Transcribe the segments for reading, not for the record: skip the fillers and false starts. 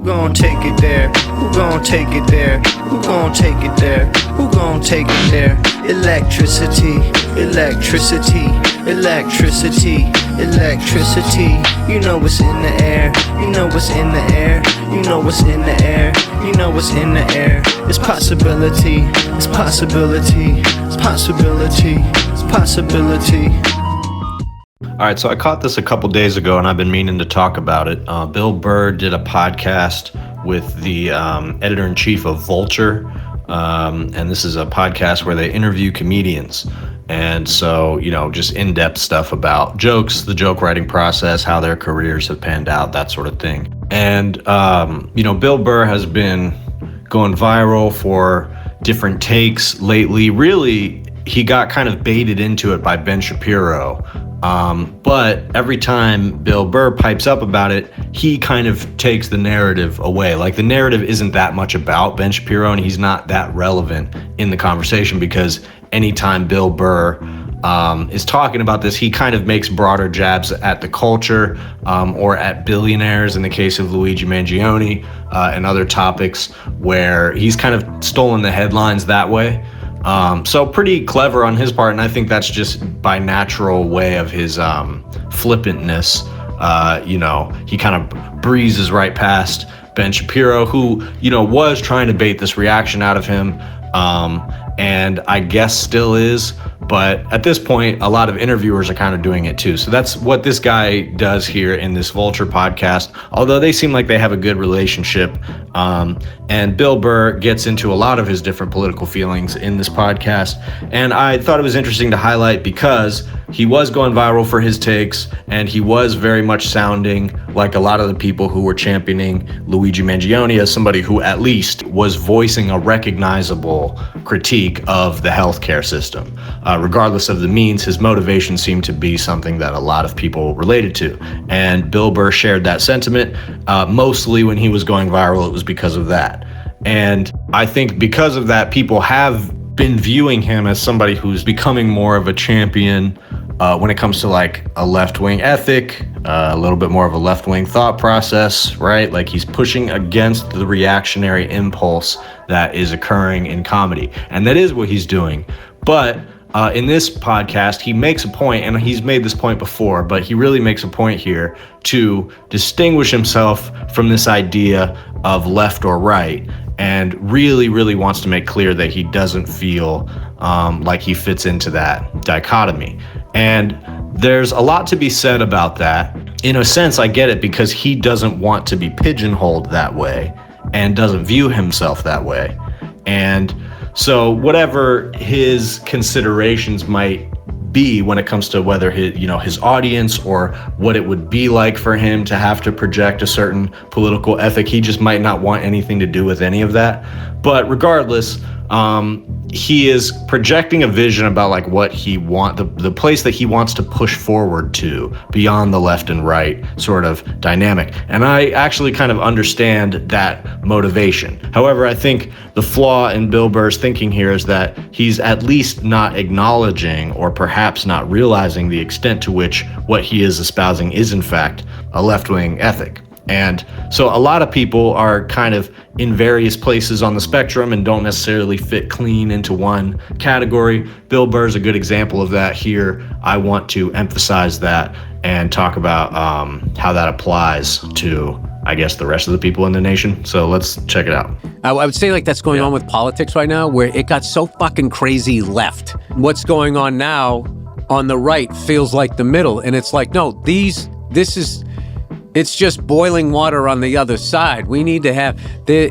Who gon' take it there? Who gon' take it there? Who gon' take it there? Who gon' take it there? Electricity, electricity, electricity, electricity. You know what's in the air. You know what's in the air. You know what's in the air. You know what's in the air. It's possibility. It's possibility. It's possibility. It's possibility. All right, so I caught this a couple days ago, and I've been meaning to talk about it. Bill Burr did a podcast with the editor-in-chief of Vulture, and this is a podcast where they interview comedians. And so, you know, just in-depth stuff about jokes, the joke writing process, how their careers have panned out, that sort of thing. And, you know, Bill Burr has been going viral for different takes lately. Really, he got kind of baited into it by Ben Shapiro. But every time Bill Burr pipes up about it, he kind of takes the narrative away. Like, the narrative isn't that much about Ben Shapiro, and he's not that relevant in the conversation, because anytime Bill Burr is talking about this, he kind of makes broader jabs at the culture or at billionaires, in the case of Luigi Mangione, and other topics where he's kind of stolen the headlines that way. So pretty clever on his part, and I think that's just by natural way of his flippantness. You know, he kind of breezes right past Ben Shapiro, who, you know, was trying to bait this reaction out of him, and I guess still is. But at this point, a lot of interviewers are kind of doing it too. So that's what this guy does here in this Vulture podcast, although they seem like they have a good relationship. And Bill Burr gets into a lot of his different political feelings in this podcast. And I thought it was interesting to highlight because he was going viral for his takes, and he was very much sounding like a lot of the people who were championing Luigi Mangione as somebody who at least was voicing a recognizable critique of the healthcare system. Regardless of the means, his motivation seemed to be something that a lot of people related to. And Bill Burr shared that sentiment. Mostly when he was going viral, it was because of that. And I think because of that, people have been viewing him as somebody who's becoming more of a champion when it comes to like a left-wing ethic, a little bit more of a left-wing thought process, right? Like, he's pushing against the reactionary impulse that is occurring in comedy. And that is what he's doing. But in this podcast, he makes a point, and he's made this point before, but he really makes a point here to distinguish himself from this idea of left or right, and really, really wants to make clear that he doesn't feel like he fits into that dichotomy. And there's a lot to be said about that. In a sense, I get it, because he doesn't want to be pigeonholed that way and doesn't view himself that way. And so whatever his considerations might be when it comes to whether his audience or what it would be like for him to have to project a certain political ethic, he just might not want anything to do with any of that. But regardless, he is projecting a vision about like what he the place that he wants to push forward to beyond the left and right sort of dynamic. And I actually kind of understand that motivation. However, I think the flaw in Bill Burr's thinking here is that he's at least not acknowledging, or perhaps not realizing, the extent to which what he is espousing is in fact a left-wing ethic. And so a lot of people are kind of in various places on the spectrum and don't necessarily fit clean into one category. Bill Burr is a good example of that here. I want to emphasize that and talk about how that applies to, I guess, the rest of the people in the nation. So let's check it out. I would say like that's going on with politics right now, where it got so fucking crazy left. What's going on now on the right feels like the middle. And it's like, no, it's just boiling water on the other side. We need to have there's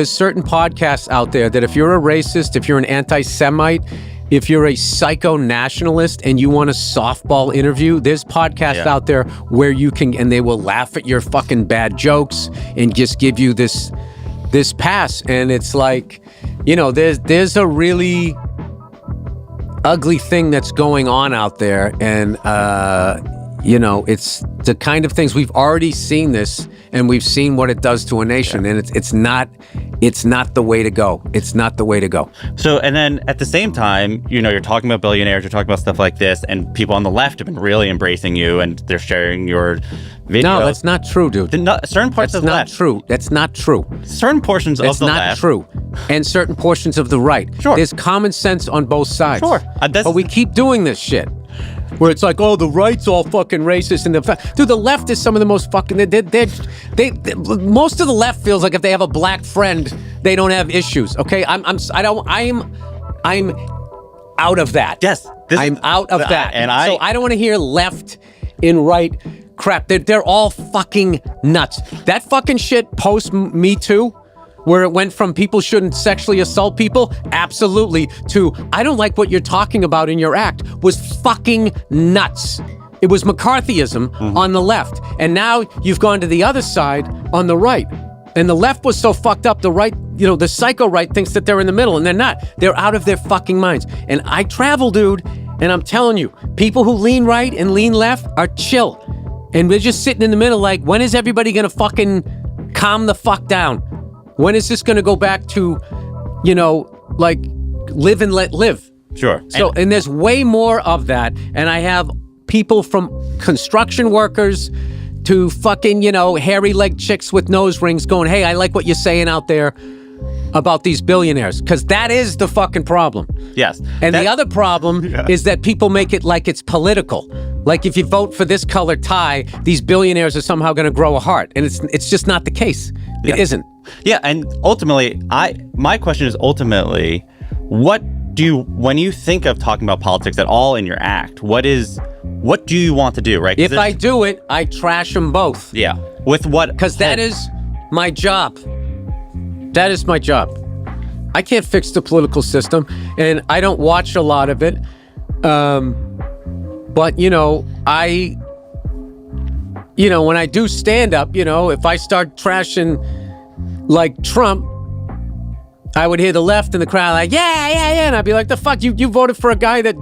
certain podcasts out there that if you're a racist, if you're an anti-Semite, if you're a psycho-nationalist and you want a softball interview, there's podcasts out there where you can, and they will laugh at your fucking bad jokes and just give you this pass. And it's like, there's a really ugly thing that's going on out there. And, it's the kind of things we've already seen this, and we've seen what it does to a nation, and it's not the way to go. It's not the way to go. So, and then at the same time, you're talking about billionaires, you're talking about stuff like this, and people on the left have been really embracing you, and they're sharing your videos. No, that's not true, dude. Certain parts of the left. That's not true. Certain portions of the left. That's not true. And certain portions of the right. Sure. There's common sense on both sides. Sure. But we keep doing this shit. Where it's like, oh, the right's all fucking racist, and dude, the left is some of the most fucking. Most of the left feels like if they have a black friend, they don't have issues. Okay, I'm out of that. Yes, I'm out of that, so I don't want to hear left and right crap. They're all fucking nuts. That fucking shit post Me Too, where it went from people shouldn't sexually assault people, absolutely, to I don't like what you're talking about in your act, was fucking nuts. It was McCarthyism on the left. And now you've gone to the other side on the right. And the left was so fucked up, the right, the psycho right thinks that they're in the middle, and they're not. They're out of their fucking minds. And I travel, dude, and I'm telling you, people who lean right and lean left are chill. And we're just sitting in the middle like, when is everybody gonna fucking calm the fuck down? When is this going to go back to, like, live and let live? Sure. So, and there's way more of that. And I have people from construction workers to fucking, hairy leg chicks with nose rings going, hey, I like what you're saying out there about these billionaires. Because that is the fucking problem. Yes. And the other problem is that people make it like it's political. Like if you vote for this color tie, these billionaires are somehow going to grow a heart. And it's just not the case. Yeah. It isn't. Yeah, and ultimately, my question is ultimately, when you think of talking about politics at all in your act, what do you want to do, right? If I do it, I trash them both. Yeah. With what? Because that is my job. That is my job. I can't fix the political system, and I don't watch a lot of it. But, when I do stand up, if I start trashing like Trump, I would hear the left in the crowd like, yeah, and I'd be like, the fuck, you voted for a guy that,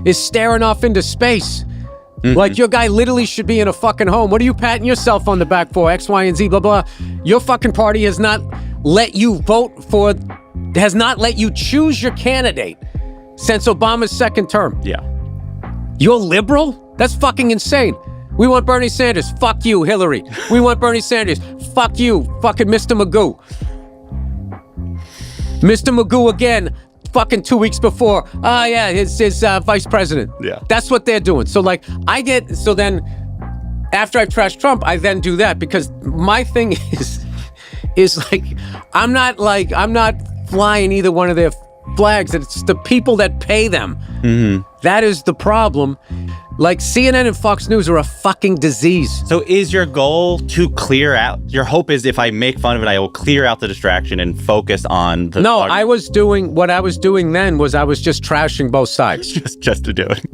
is staring off into space. Mm-hmm. Like, your guy literally should be in a fucking home. What are you patting yourself on the back for? X, Y, and Z, blah, blah. Your fucking party has not let you has not let you choose your candidate since Obama's second term. Yeah. You're liberal? That's fucking insane. We want Bernie Sanders. Fuck you, Hillary. We want Bernie Sanders. Fuck you, fucking Mr. Magoo. Mr. Magoo again, fucking 2 weeks before. His vice president. Yeah. That's what they're doing. So then after I trash Trump, I then do that because my thing is like, I'm not flying either one of their flags. It's the people that pay them. Mm-hmm. That is the problem. Like CNN and Fox News are a fucking disease. So is your goal to clear out? Your hope is if I make fun of it, I will clear out the distraction and focus on the... No, what I was doing then was I was just trashing both sides. just to do it.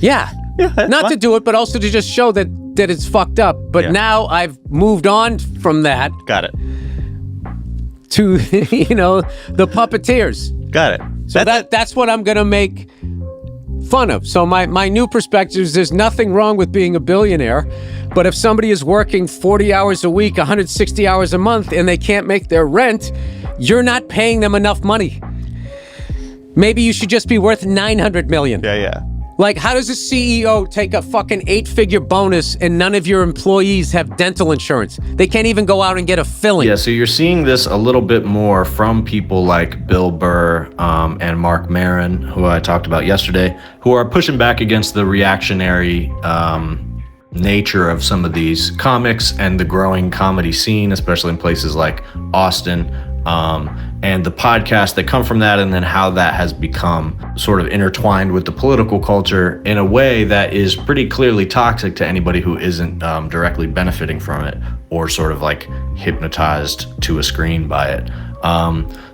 Yeah. Not fine. To do it, but also to just show that it's fucked up. But now I've moved on from that. Got it. To, the puppeteers. Got it. So that's what I'm going to make fun of. So my new perspective is there's nothing wrong with being a billionaire, but if somebody is working 40 hours a week, 160 hours a month, and they can't make their rent, you're not paying them enough money. Maybe you should just be worth 900 million. Yeah. Like, how does a CEO take a fucking 8-figure bonus and none of your employees have dental insurance? They can't even go out and get a filling. Yeah, so you're seeing this a little bit more from people like Bill Burr and Mark Maron, who I talked about yesterday, who are pushing back against the reactionary nature of some of these comics and the growing comedy scene, especially in places like Austin. And the podcasts that come from that, and then how that has become sort of intertwined with the political culture in a way that is pretty clearly toxic to anybody who isn't directly benefiting from it or sort of like hypnotized to a screen by it.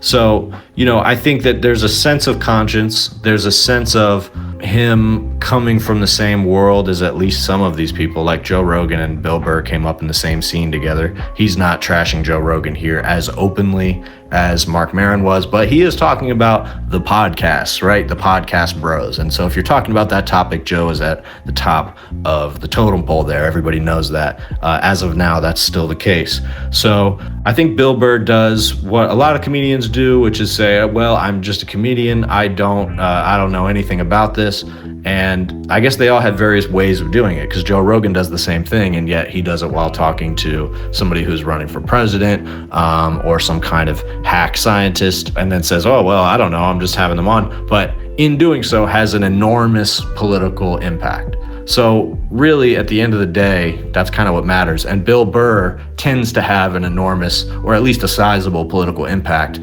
So, I think that there's a sense of conscience. There's a sense of him coming from the same world as at least some of these people, like Joe Rogan and Bill Burr came up in the same scene together. He's not trashing Joe Rogan here as openly as Mark Maron was, but he is talking about the podcasts, right? The podcast bros. And so if you're talking about that topic, Joe is at the top of the totem pole there. Everybody knows that. As of now, that's still the case. So I think Bill Burr does what a lot of comedians do, which is say, well, I'm just a comedian. I don't know anything about this. And I guess they all had various ways of doing it, because Joe Rogan does the same thing, and yet he does it while talking to somebody who's running for president, or some kind of hack scientist, and then says, oh, well, I don't know, I'm just having them on. But in doing so has an enormous political impact. So really, at the end of the day, that's kind of what matters. And Bill Burr tends to have an enormous, or at least a sizable, political impact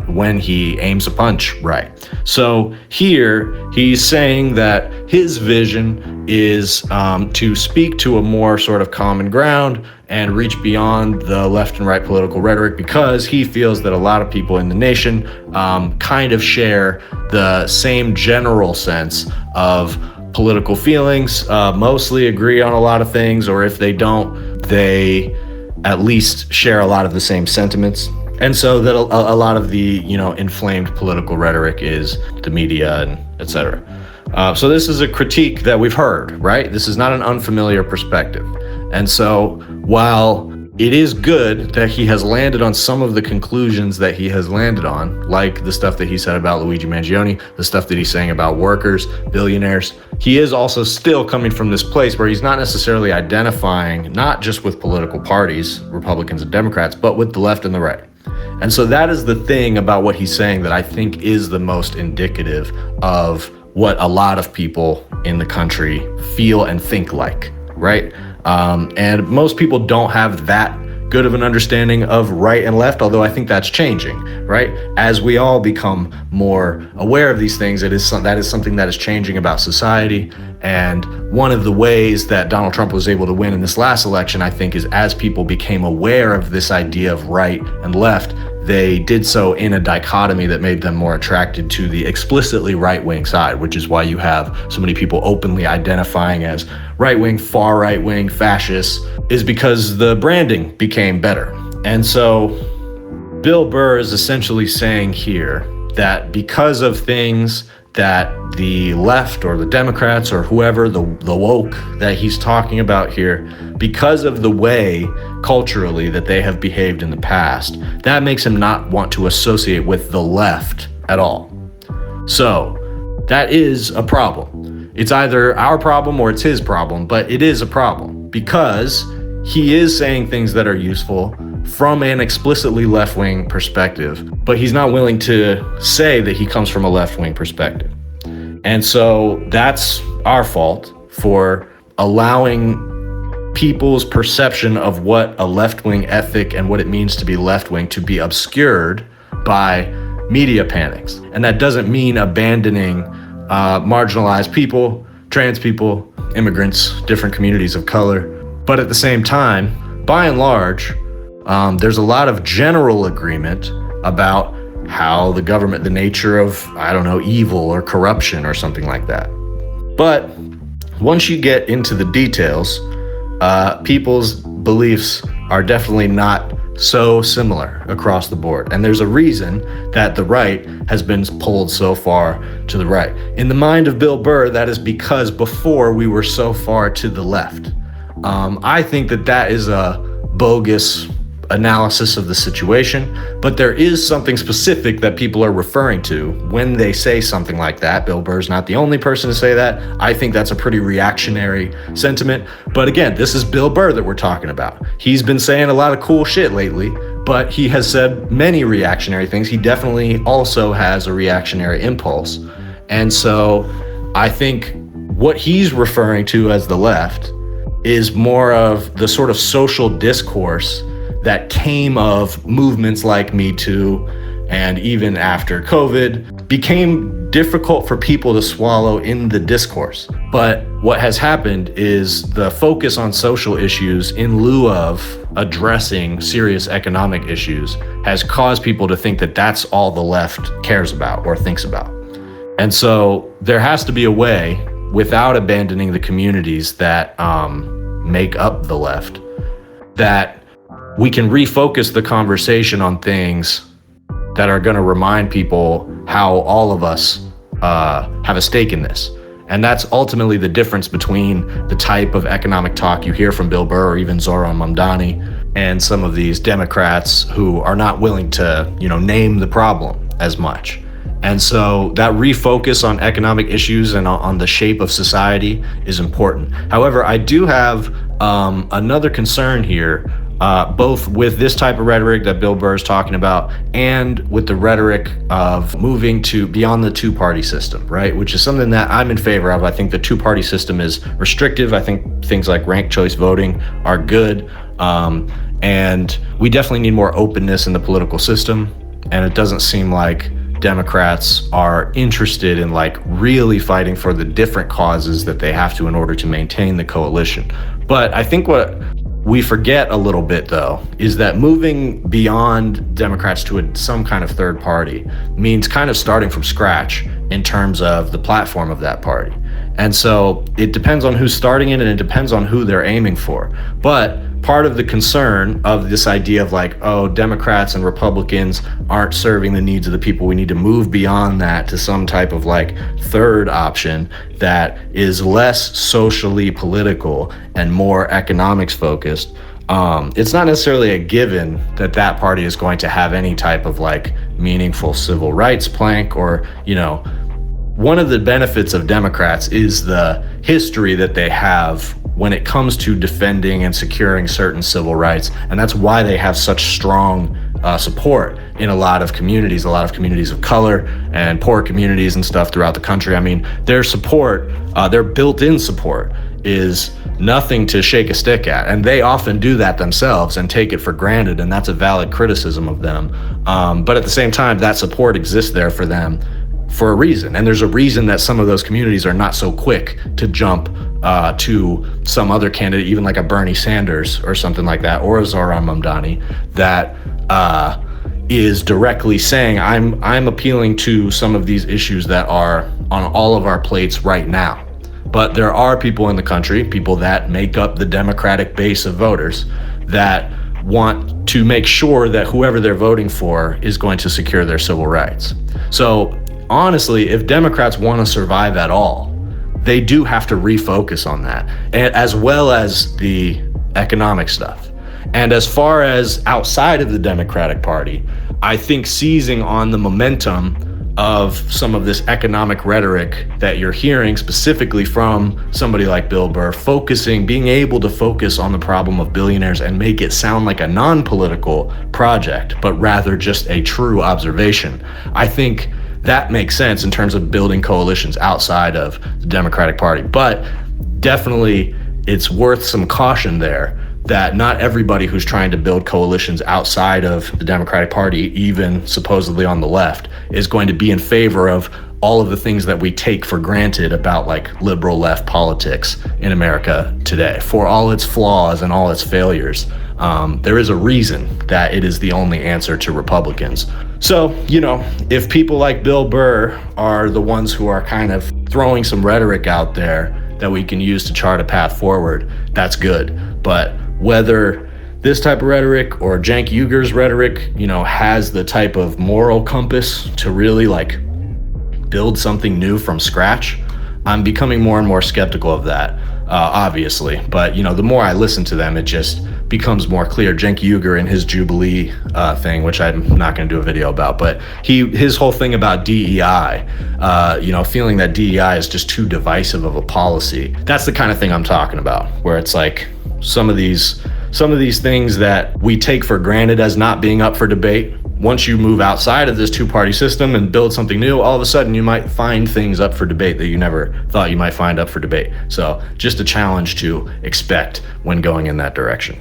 when he aims a punch right. So here, he's saying that his vision is to speak to a more sort of common ground and reach beyond the left and right political rhetoric, because he feels that a lot of people in the nation kind of share the same general sense of political feelings, mostly agree on a lot of things, or if they don't, they at least share a lot of the same sentiments. And so that a lot of the, inflamed political rhetoric is the media and etc. So this is a critique that we've heard, right? This is not an unfamiliar perspective. And so while it is good that he has landed on some of the conclusions that he has landed on, like the stuff that he said about Luigi Mangione, the stuff that he's saying about workers, billionaires, he is also still coming from this place where he's not necessarily identifying not just with political parties, Republicans and Democrats, but with the left and the right. And so that is the thing about what he's saying that I think is the most indicative of what a lot of people in the country feel and think like, right? And most people don't have that good of an understanding of right and left, although I think that's changing, right? As we all become more aware of these things, that is something that is changing about society. And one of the ways that Donald Trump was able to win in this last election, I think, is as people became aware of this idea of right and left, they did so in a dichotomy that made them more attracted to the explicitly right-wing side, which is why you have so many people openly identifying as right-wing, far right-wing, fascists, is because the branding became better. And so Bill Burr is essentially saying here that because of things that the left or the Democrats or whoever, the woke that he's talking about here, because of the way culturally that they have behaved in the past, that makes him not want to associate with the left at all. So that is a problem. It's either our problem or it's his problem, but it is a problem because he is saying things that are useful from an explicitly left-wing perspective, but he's not willing to say that he comes from a left-wing perspective. And so that's our fault for allowing people's perception of what a left-wing ethic and what it means to be left-wing to be obscured by media panics. And that doesn't mean abandoning marginalized people, trans people, immigrants, different communities of color. But at the same time, by and large, there's a lot of general agreement about how the government, the nature of, evil or corruption or something like that. But once you get into the details, people's beliefs are definitely not so similar across the board. And there's a reason that the right has been pulled so far to the right. In the mind of Bill Burr, that is because before we were so far to the left. I think that is a bogus analysis of the situation, but there is something specific that people are referring to when they say something like that. Bill Burr's not the only person to say that. I think that's a pretty reactionary sentiment. But again, this is Bill Burr that we're talking about. He's been saying a lot of cool shit lately, but he has said many reactionary things. He definitely also has a reactionary impulse. And so I think what he's referring to as the left is more of the sort of social discourse that came of movements like Me Too, and even after COVID, became difficult for people to swallow in the discourse. But what has happened is the focus on social issues in lieu of addressing serious economic issues has caused people to think that that's all the left cares about or thinks about. And so there has to be a way without abandoning the communities that make up the left, that we can refocus the conversation on things that are going to remind people how all of us have a stake in this. And that's ultimately the difference between the type of economic talk you hear from Bill Burr or even Zohran Mamdani and some of these Democrats who are not willing to, name the problem as much. And so that refocus on economic issues and on the shape of society is important. However, I do have another concern here, both with this type of rhetoric that Bill Burr is talking about and with the rhetoric of moving to beyond the two-party system, right? Which is something that I'm in favor of. I think the two-party system is restrictive. I think things like ranked choice voting are good. And we definitely need more openness in the political system. And it doesn't seem like Democrats are interested in really fighting for the different causes that they have to in order to maintain the coalition. But I think what we forget a little bit, though, is that moving beyond Democrats to some kind of third party means kind of starting from scratch in terms of the platform of that party. And so it depends on who's starting it, and it depends on who they're aiming for. But part of the concern of this idea of Democrats and Republicans aren't serving the needs of the people, we need to move beyond that to some type of third option that is less socially political and more economics focused. It's not necessarily a given that party is going to have any type of meaningful civil rights plank or, one of the benefits of Democrats is the history that they have when it comes to defending and securing certain civil rights. And that's why they have such strong support in a lot of communities of color and poor communities and stuff throughout the country. I mean, their support, their built-in support is nothing to shake a stick at. And they often do that themselves and take it for granted. And that's a valid criticism of them. But at the same time, that support exists there for them for a reason. And there's a reason that some of those communities are not so quick to jump to some other candidate, even like a Bernie Sanders or something like that, or a Zohran Mamdani, that is directly saying, I'm appealing to some of these issues that are on all of our plates right now. But there are people in the country, people that make up the Democratic base of voters, that want to make sure that whoever they're voting for is going to secure their civil rights. So honestly, if Democrats want to survive at all, they do have to refocus on that, as well as the economic stuff. And as far as outside of the Democratic Party, I think seizing on the momentum of some of this economic rhetoric that you're hearing specifically from somebody like Bill Burr, being able to focus on the problem of billionaires and make it sound like a non-political project, but rather just a true observation. I think that makes sense in terms of building coalitions outside of the Democratic Party. But definitely it's worth some caution there that not everybody who's trying to build coalitions outside of the Democratic Party, even supposedly on the left, is going to be in favor of all of the things that we take for granted about liberal left politics in America today. For all its flaws and all its failures, there is a reason that it is the only answer to Republicans. So, if people like Bill Burr are the ones who are kind of throwing some rhetoric out there that we can use to chart a path forward, that's good. But whether this type of rhetoric or Cenk Uyghur's rhetoric, has the type of moral compass to really build something new from scratch, I'm becoming more and more skeptical of that, obviously. But, the more I listen to them, it just becomes more clear. Cenk Uyghur and his Jubilee thing, which I'm not going to do a video about, but his whole thing about DEI, feeling that DEI is just too divisive of a policy. That's the kind of thing I'm talking about, where it's some of these things that we take for granted as not being up for debate. Once you move outside of this two-party system and build something new, all of a sudden you might find things up for debate that you never thought you might find up for debate. So just a challenge to expect when going in that direction.